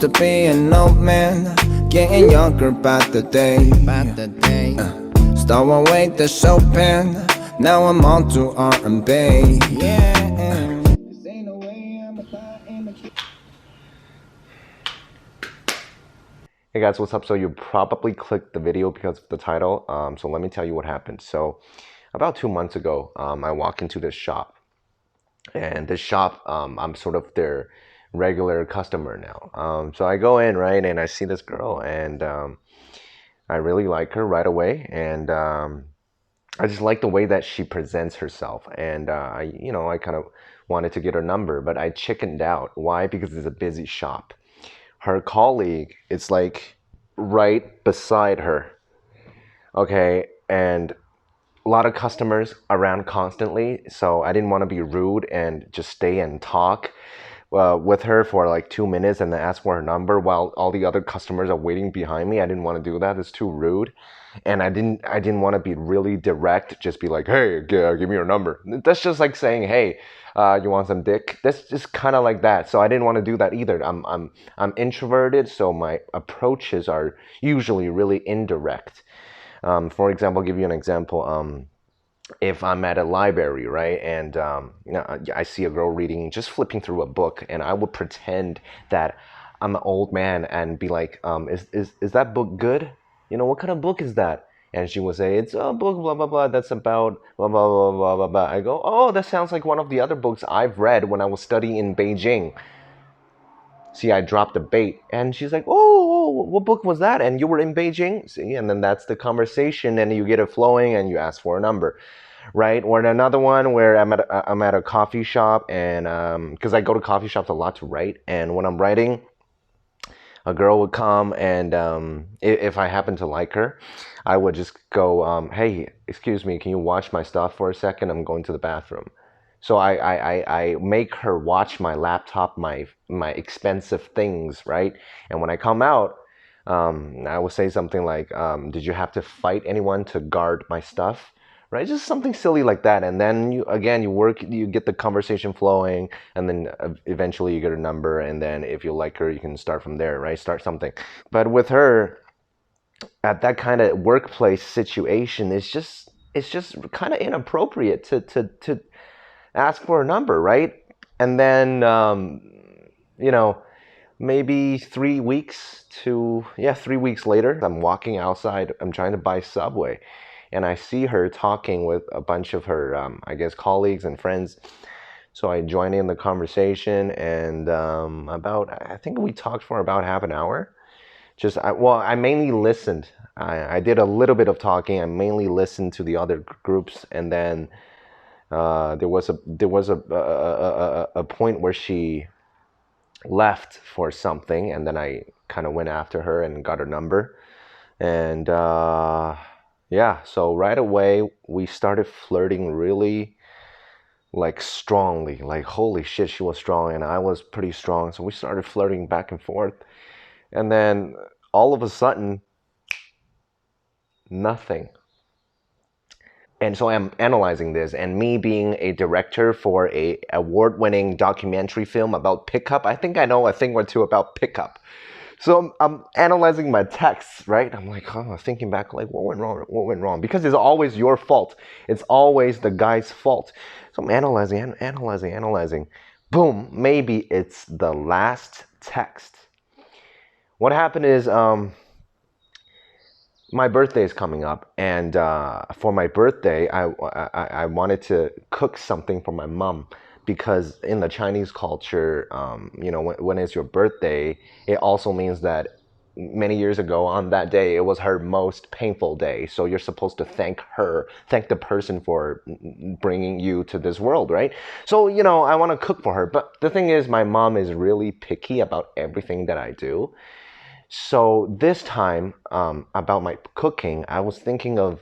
to be an old man, getting younger by the day. Start away the Chopin, now I'm on to R&B. Hey guys, what's up? So you probably clicked the video because of the title. So let me tell you what happened. So about 2 months ago, I walk into this shop, and this shop, I'm sort of their regular customer now. So I go in, right, and I see this girl, and I really like her right away, and I just like the way that she presents herself, and I kind of wanted to get her number, but I chickened out. Why? Because it's a busy shop. Her colleague is like right beside her, okay, and a lot of customers around constantly, so I didn't want to be rude and just stay and talk with her for like 2 minutes and then ask for her number while all the other customers are waiting behind me. I didn't want to do that. It's too rude, and I didn't want to be really direct. Just be like, hey, give me your number. That's just like saying, hey, you want some dick? That's just kind of like that. So I didn't want to do that either. I'm introverted, so my approaches are usually really indirect. For example, I'll give you an example. If I'm at a library, right, and I see a girl reading, just flipping through a book, and I would pretend that I'm an old man and be like, is that book good? What kind of book is that? And she would say, it's a book, blah, blah, blah, that's about blah, blah, blah, blah, blah, blah. I go, oh, that sounds like one of the other books I've read when I was studying in Beijing. See, I dropped the bait, and she's like, oh, what book was that? And you were in Beijing? See, and then that's the conversation, and you get it flowing, and you ask for a number, right? Or another one where I'm at a coffee shop, and because I go to coffee shops a lot to write, and when I'm writing, a girl would come, and if I happen to like her, I would just go, hey, excuse me, can you watch my stuff for a second? I'm going to the bathroom. So I make her watch my laptop, my expensive things, right? And when I come out, I will say something like, did you have to fight anyone to guard my stuff? Right? Just something silly like that. And then you get the conversation flowing, and then eventually you get a number. And then if you like her, you can start from there, right? Start something. But with her, at that kind of workplace situation, it's just kind of inappropriate to ask for a number, right? And then, maybe 3 weeks later, I'm walking outside, I'm trying to buy Subway, and I see her talking with a bunch of her, I guess, colleagues and friends. So I join in the conversation, and I think we talked for about half an hour. I mainly listened. I did a little bit of talking. I mainly listened to the other groups, and then there was a point where she left for something, and then I kind of went after her and got her number, and yeah, so right away we started flirting really like strongly, like holy shit, she was strong and I was pretty strong, so we started flirting back and forth, and then all of a sudden, nothing. And so I'm analyzing this, and me being a director for a award-winning documentary film about pickup, I think I know a thing or two about pickup. So I'm analyzing my texts, right? I'm like, oh, thinking back, like, what went wrong? What went wrong? Because it's always your fault. It's always the guy's fault. So I'm analyzing. Boom, maybe it's the last text. What happened is, my birthday is coming up, and for my birthday, I wanted to cook something for my mom, because in the Chinese culture, when it's your birthday, it also means that many years ago on that day, it was her most painful day. So you're supposed to thank the person for bringing you to this world, right? So, I want to cook for her. But the thing is, my mom is really picky about everything that I do. So this time, about my cooking, I was thinking of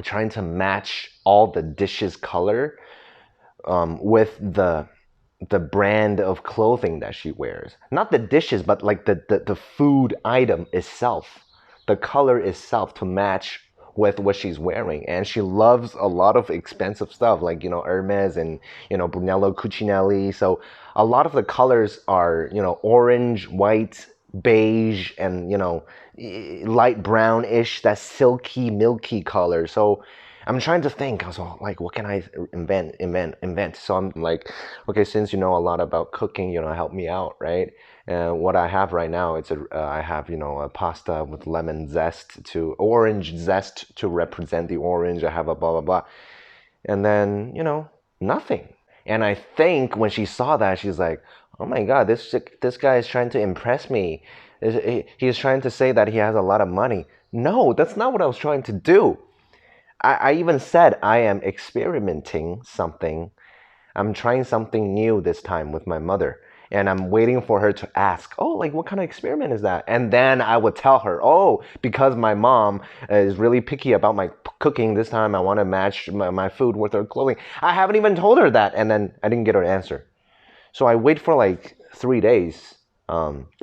trying to match all the dishes color with the brand of clothing that she wears. Not the dishes, but like the food item itself, the color itself, to match with what she's wearing, and she loves a lot of expensive stuff like, you know, Hermes and, you know, Brunello Cucinelli. So a lot of the colors are, you know, orange, white, beige, and, you know, light brownish, that silky milky color. So I'm trying to think. I was like, what can I invent? So I'm like, okay, since you know a lot about cooking, you know, help me out, right? And what I have right now, I have, you know, a pasta with orange zest to represent the orange. I have a blah blah blah, and then, you know, nothing. And I think when she saw that, she's like, oh my God, this guy is trying to impress me. He's trying to say that he has a lot of money. No, that's not what I was trying to do. I even said I am experimenting something. I'm trying something new this time with my mother. And I'm waiting for her to ask, oh, like, what kind of experiment is that? And then I would tell her, oh, because my mom is really picky about my cooking this time, I want to match my food with her clothing. I haven't even told her that. And then I didn't get her answer. So I wait for like 3 days.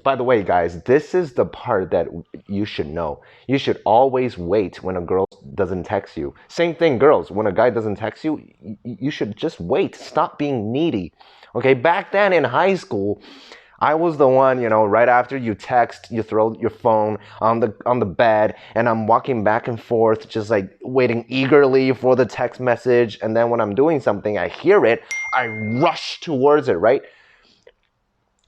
By the way, guys, this is the part that you should know. You should always wait when a girl doesn't text you. Same thing, girls. When a guy doesn't text you, you should just wait. Stop being needy. Okay, back then in high school, I was the one, you know, right after you text, you throw your phone on the bed, and I'm walking back and forth, just like waiting eagerly for the text message. And then when I'm doing something, I hear it, I rush towards it, right?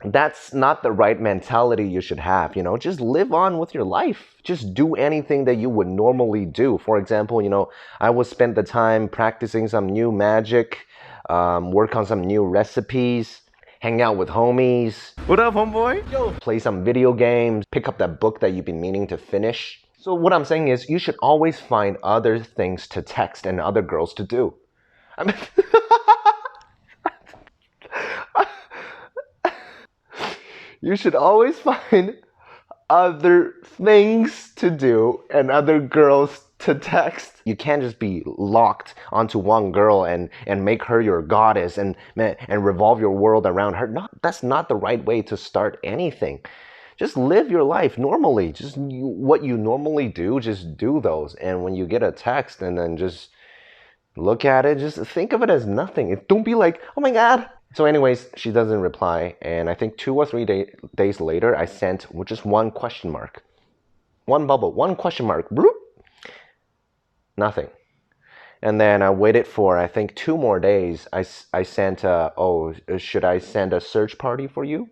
That's not the right mentality you should have. You know, just live on with your life. Just do anything that you would normally do. For example, you know, I would spend the time practicing some new magic, work on some new recipes, hang out with homies. What up, homeboy? Yo. Play some video games, pick up that book that you've been meaning to finish. So what I'm saying is, you should always find other things to text and other girls to do. I mean, you should always find other things to do and other girls to text. You can't just be locked onto one girl and make her your goddess and revolve your world around her. No, that's not the right way to start anything. Just live your life normally. Just what you normally do, just do those. And when you get a text and then just look at it, just think of it as nothing. Don't be like, oh my God. So anyways, she doesn't reply. And I think 2 or 3 days later, I sent just one question mark. One bubble, one question mark. Bloop. Nothing. And then I waited for, I think, 2 more days. I sent, oh, should I send a search party for you?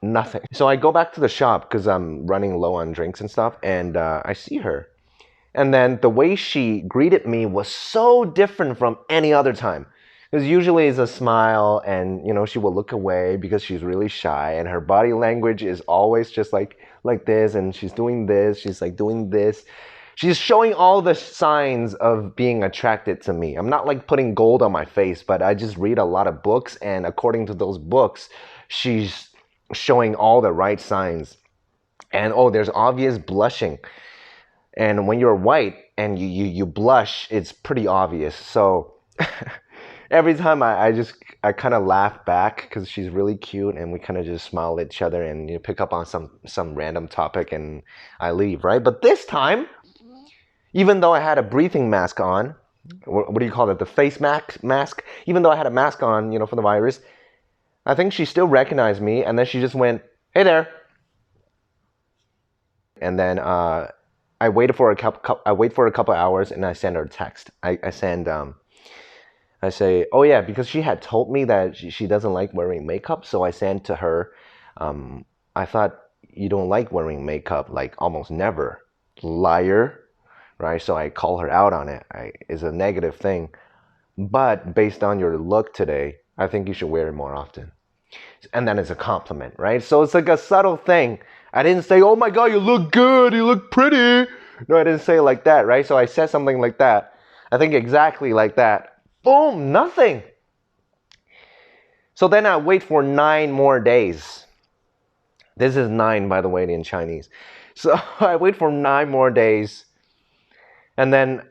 Nothing. So I go back to the shop because I'm running low on drinks and stuff. And I see her. And then the way she greeted me was so different from any other time. Because usually it's a smile and, you know, she will look away because she's really shy. And her body language is always just like this. And she's doing this. She's like doing this. She's showing all the signs of being attracted to me. I'm not like putting gold on my face, but I just read a lot of books. And according to those books, she's showing all the right signs. And oh, there's obvious blushing. And when you're white and you blush, it's pretty obvious. So every time I kind of laugh back because she's really cute, and we kind of just smile at each other and you pick up on some random topic and I leave, right? But this time, even though I had a breathing mask on, what do you call it? The face mask? Even though I had a mask on, you know, for the virus, I think she still recognized me, and then she just went, hey there. And then I waited for a couple hours, and I sent her a text. I say, oh yeah, because she had told me that she doesn't like wearing makeup, so I sent to her, I thought you don't like wearing makeup, like almost never. Liar, right? So I call her out on it. It's a negative thing. But based on your look today, I think you should wear it more often. And then it's a compliment, right? So it's like a subtle thing. I didn't say, oh my God, you look good, you look pretty. No, I didn't say it like that, right? So I said something like that. I think exactly like that. Boom, nothing. So then I wait for 9 more days. This is 9, by the way, in Chinese. So I wait for 9 more days. And then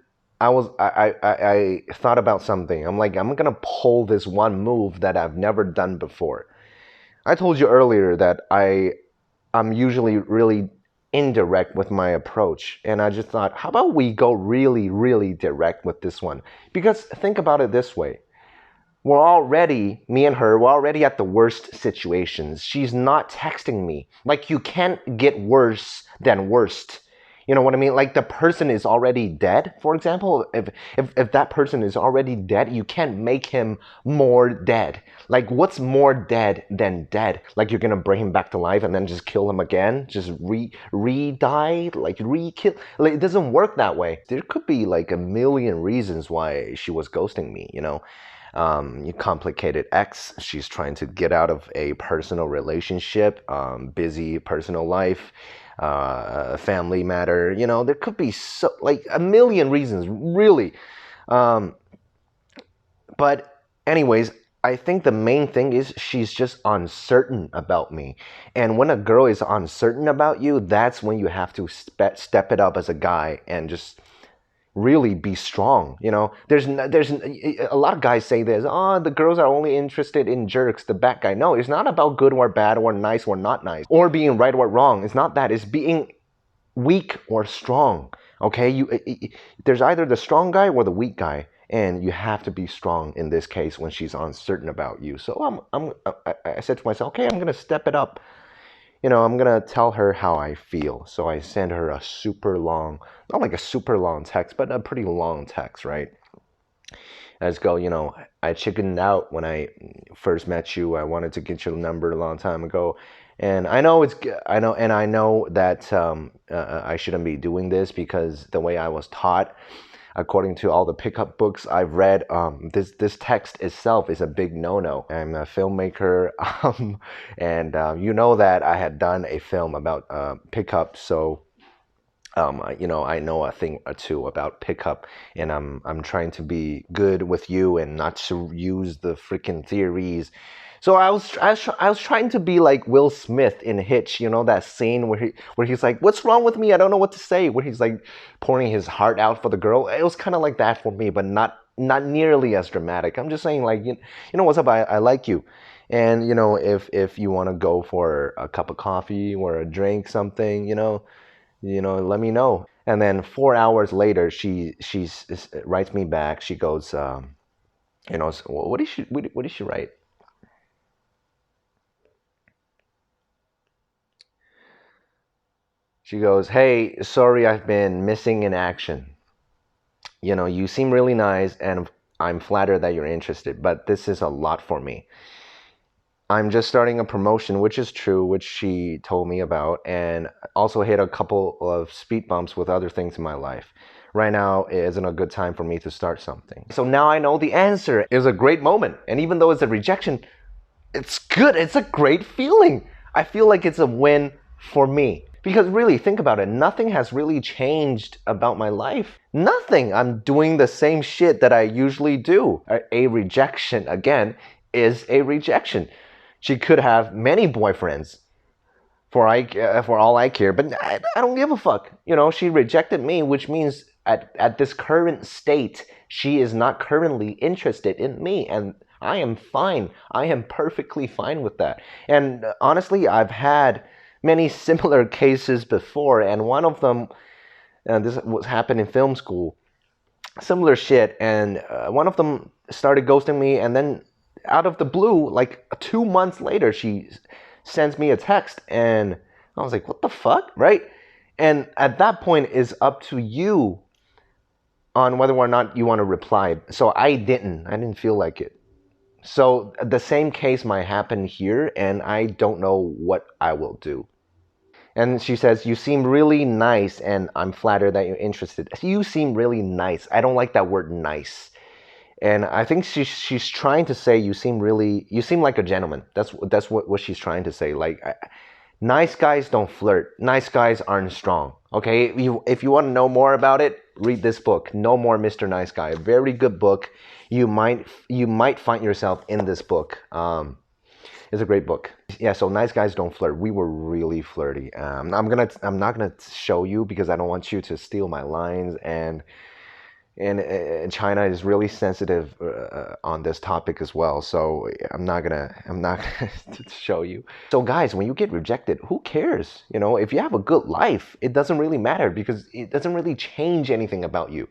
I thought about something. I'm like, I'm going to pull this one move that I've never done before. I told you earlier that I'm usually really indirect with my approach. And I just thought, how about we go really, really direct with this one? Because think about it this way. Me and her, we're already at the worst situations. She's not texting me. Like, you can't get worse than worst. You know what I mean? Like, the person is already dead, for example. If that person is already dead, you can't make him more dead. Like, what's more dead than dead? Like, you're gonna bring him back to life and then just kill him again? Just re-die? Like, re-kill? Like, it doesn't work that way. There could be like a million reasons why she was ghosting me, you know? Complicated ex. She's trying to get out of a personal relationship, busy personal life, family matter. You know, there could be so like a million reasons, really. But anyways, I think the main thing is she's just uncertain about me. And when a girl is uncertain about you, that's when you have to step it up as a guy and just really be strong. You know, there's a lot of guys say this, oh, the girls are only interested in jerks, the bad guy. No, it's not about good or bad or nice or not nice or being right or wrong. It's not that. It's being weak or strong. Okay, there's either the strong guy or the weak guy, and you have to be strong in this case when she's uncertain about you. So I said to myself, okay, I'm gonna step it up. You know, I'm gonna tell her how I feel. So I send her a super long, not like a super long text, but a pretty long text, right? I just go, you know, I chickened out when I first met you. I wanted to get your number a long time ago. And I know I know that I shouldn't be doing this because the way I was taught, according to all the pickup books I've read, this text itself is a big no-no. I'm a filmmaker, and you know that I had done a film about pickup, so you know, I know a thing or two about pickup, and I'm trying to be good with you and not to use the freaking theories. So I was trying to be like Will Smith in Hitch, you know, that scene where he's like, "What's wrong with me? I don't know what to say." Where he's like pouring his heart out for the girl. It was kind of like that for me, but not nearly as dramatic. I'm just saying, like, you know what's up? I like you. And you know, if you want to go for a cup of coffee or a drink, something, you know, let me know. And then 4 hours later, she writes me back. She goes, you know, what did she write? She goes, "Hey, sorry, I've been missing in action. You know, you seem really nice, and I'm flattered that you're interested, but this is a lot for me. I'm just starting a promotion," which is true, which she told me about, and also hit a couple of speed bumps with other things in my life. Right now isn't a good time for me to start something. So now I know the answer. It was a great moment. And even though it's a rejection, it's good. It's a great feeling. I feel like it's a win for me. Because really, think about it. Nothing has really changed about my life. Nothing. I'm doing the same shit that I usually do. A rejection, again, is a rejection. She could have many boyfriends for all I care, but I don't give a fuck. You know, she rejected me, which means at this current state, she is not currently interested in me, and I am fine. I am perfectly fine with that. And honestly, I've had many similar cases before, and one of them, this was happened in film school, similar shit, and one of them started ghosting me, and then out of the blue, like 2 months later, she sends me a text, and I was like, what the fuck, right? And at that point, it's up to you on whether or not you want to reply. So I didn't feel like it. So the same case might happen here, and I don't know what I will do. And she says, "You seem really nice, and I'm flattered that you're interested." You seem really nice. I don't like that word nice. And I think she's trying to say you seem like a gentleman. That's what she's trying to say. Like, nice guys don't flirt. Nice guys aren't strong. Okay, if you want to know more about it, read this book, No More Mr. Nice Guy. A very good book. You might find yourself in this book. It's a great book. Yeah, so nice guys don't flirt. We were really flirty. I'm not gonna show you because I don't want you to steal my lines, and and China is really sensitive on this topic as well. So I'm not gonna show you. So guys, when you get rejected, who cares? You know, if you have a good life, it doesn't really matter because it doesn't really change anything about you.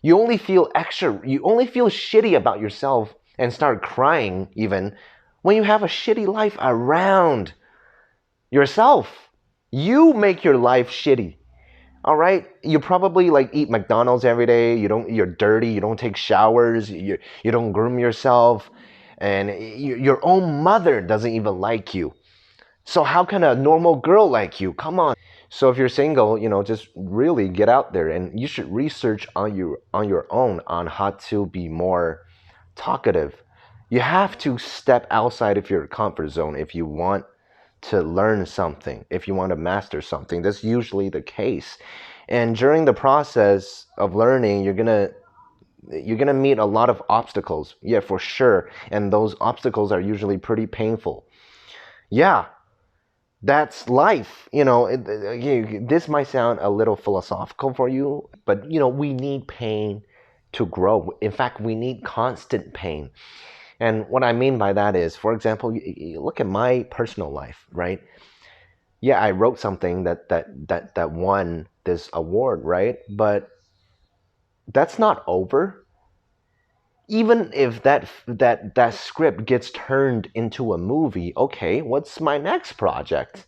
You only feel shitty about yourself and start crying even when you have a shitty life around yourself. You make your life shitty. All right, you probably like eat McDonald's every day. You're dirty. You don't take showers. You don't groom yourself, and your own mother doesn't even like you. So how can a normal girl like you? Come on. So if you're single, you know, just really get out there, and you should research on your own on how to be more talkative. You have to step outside of your comfort zone if you want to learn something, if you want to master something. That's usually the case. And during the process of learning, you're gonna meet a lot of obstacles. Yeah, for sure. And those obstacles are usually pretty painful. Yeah, that's life. You know, this might sound a little philosophical for you, but you know, we need pain to grow. In fact, we need constant pain. And what I mean by that is, for example, you look at my personal life, right? Yeah, I wrote something that won this award, right? But that's not over. Even if that script gets turned into a movie, okay, what's my next project?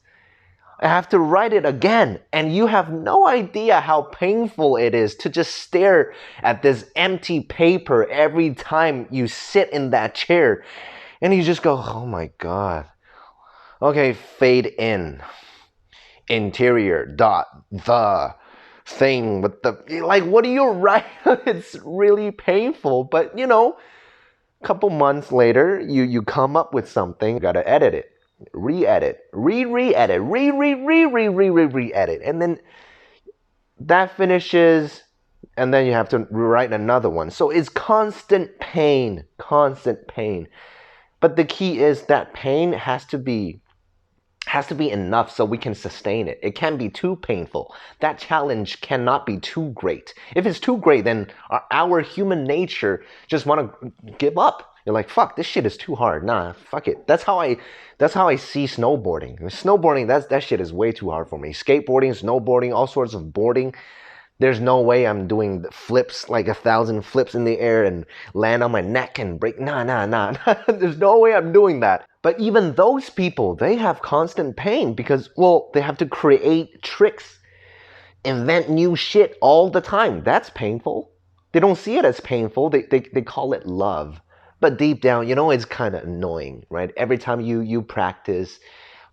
I have to write it again, and you have no idea how painful it is to just stare at this empty paper every time you sit in that chair, and you just go, oh my god. Okay, fade in. Interior dot the thing with the, like, what do you write? It's really painful, but you know, a couple months later, you come up with something. You gotta edit it, re-edit, re-edit, re-edit, and then that finishes, and then you have to rewrite another one. So it's constant pain, constant pain. But the key is that pain has to be enough so we can sustain it. It can't be too painful. That challenge cannot be too great. If it's too great, then our human nature just want to give up. You're like, fuck, this shit is too hard. Nah, fuck it. That's how I see snowboarding. Snowboarding, that shit is way too hard for me. Skateboarding, snowboarding, all sorts of boarding. There's no way I'm doing flips, like 1,000 flips in the air and land on my neck and break. Nah. There's no way I'm doing that. But even those people, they have constant pain because, well, they have to create tricks, invent new shit all the time. That's painful. They don't see it as painful. They call it love. But deep down, you know, it's kind of annoying, right? Every time you practice,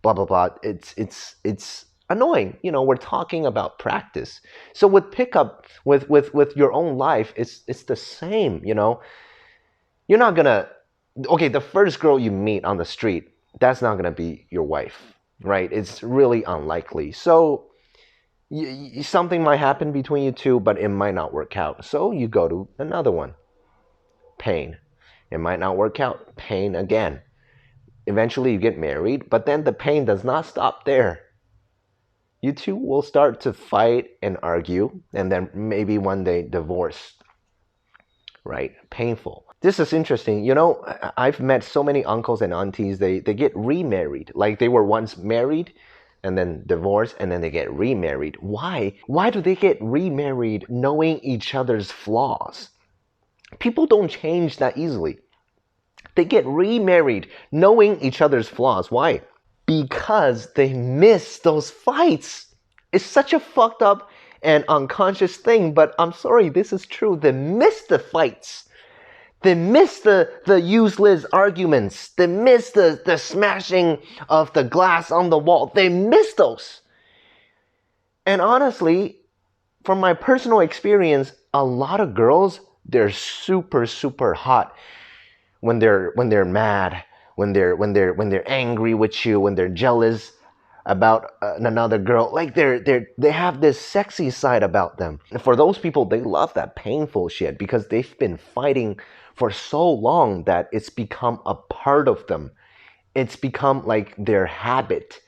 blah, blah, blah, it's annoying. You know, we're talking about practice. So with pickup, with your own life, it's the same, you know. You're not gonna, okay, the first girl you meet on the street, that's not gonna be your wife, right? It's really unlikely. So something might happen between you two, but it might not work out. So you go to another one. Pain. It might not work out. Pain again. Eventually you get married, but then the pain does not stop there. You two will start to fight and argue, and then maybe one day divorce. Right? Painful. This is interesting. You know, I've met so many uncles and aunties, they get remarried. Like they were once married and then divorced and then they get remarried. Why? Why do they get remarried knowing each other's flaws? People don't change that easily. They get remarried knowing each other's flaws. Why? Because they miss those fights. It's such a fucked up and unconscious thing, but I'm sorry, this is true. They miss the fights. They miss the useless arguments. They miss the smashing of the glass on the wall. They miss those. And honestly, from my personal experience, a lot of girls, they're super, super hot when they're mad, when they're angry with you, when they're jealous about another girl. Like they have this sexy side about them. And for those people, they love that painful shit because they've been fighting for so long that it's become a part of them. It's become like their habit.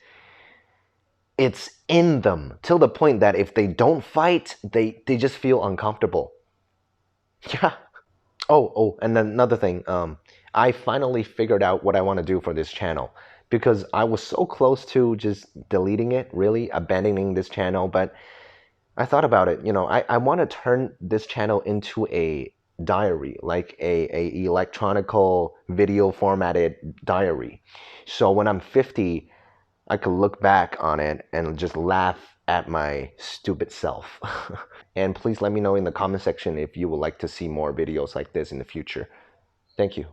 It's in them till the point that if they don't fight, they just feel uncomfortable. Yeah. And then another thing, I finally figured out what I want to do for this channel because I was so close to just deleting it, really abandoning this channel. But I thought about it, I want to turn this channel into a diary, like a electronical video formatted diary. So when I'm 50, I could look back on it and just laugh at my stupid self. And please let me know in the comment section if you would like to see more videos like this in the future. Thank you.